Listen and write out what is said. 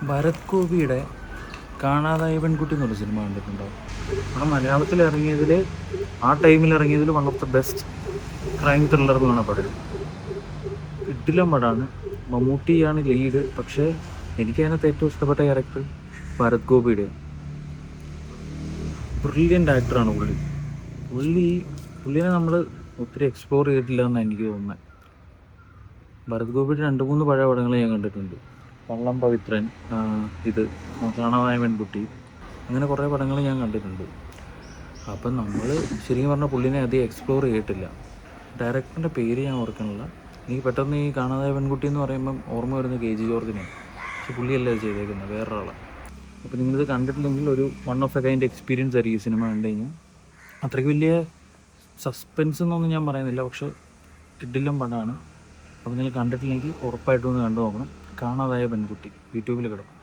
ഭരത് ഗോപിയുടെ കാണാതായ പെൺകുട്ടി എന്നൊരു സിനിമ കണ്ടിട്ടുണ്ടോ? ആ മലയാളത്തിൽ ഇറങ്ങിയതിൽ, ആ ടൈമിൽ ഇറങ്ങിയതിൽ one of the best crime thriller എന്ന് വേണം പടം. കിടിലൻ പടമാണ്. മമ്മൂട്ടിയാണ് ലീഡ്. പക്ഷേ എനിക്ക് അതിനകത്ത് ഏറ്റവും ഇഷ്ടപ്പെട്ട ക്യാരക്ടർ ഭരത് ഗോപിയുടെ. ബ്രില്യൻ്റ് ആക്ടറാണ് പുള്ളിനെ നമ്മൾ ഒത്തിരി എക്സ്പ്ലോർ ചെയ്തിട്ടില്ല എന്നാണ് എനിക്ക് തോന്നുന്നത്. ഭരത് ഗോപിയുടെ 2-3 പഴയ പടങ്ങൾ ഞാൻ കണ്ടിട്ടുണ്ട്. വള്ളം പവിത്രൻ, ഇത് കാണാതായ പെൺകുട്ടി, അങ്ങനെ കുറേ പടങ്ങൾ ഞാൻ കണ്ടിട്ടുണ്ട്. അപ്പം നമ്മൾ ശരിക്കും പറഞ്ഞാൽ പുള്ളിനെ അധികം എക്സ്പ്ലോർ ചെയ്തിട്ടില്ല. ഡയറക്ടറിൻ്റെ പേര് ഞാൻ ഓർക്കണില്ല. എനിക്ക് പെട്ടെന്ന് ഈ കാണാതായ പെൺകുട്ടി എന്ന് പറയുമ്പം ഓർമ്മ വരുന്ന KG ജോർജിനെ. പക്ഷെ പുള്ളിയല്ല ഇത് ചെയ്തേക്കുന്നത്, വേറൊരാളാണ്. അപ്പോൾ നിങ്ങളിത് കണ്ടിട്ടില്ലെങ്കിൽ ഒരു one of A kind experience ആയിരിക്കും ഈ സിനിമ കണ്ടു കഴിഞ്ഞാൽ. അത്രയ്ക്ക് വലിയ സസ്പെൻസ് എന്നൊന്നും ഞാൻ പറയുന്നില്ല, പക്ഷെ കിടിലൻ പടമാണ്. അപ്പോൾ നിങ്ങൾ കണ്ടിട്ടില്ലെങ്കിൽ ഉറപ്പായിട്ടും ഒന്ന് കണ്ടു നോക്കണം. കാണാതായ പെൺകുട്ടി യൂട്യൂബിൽ കിടക്കും.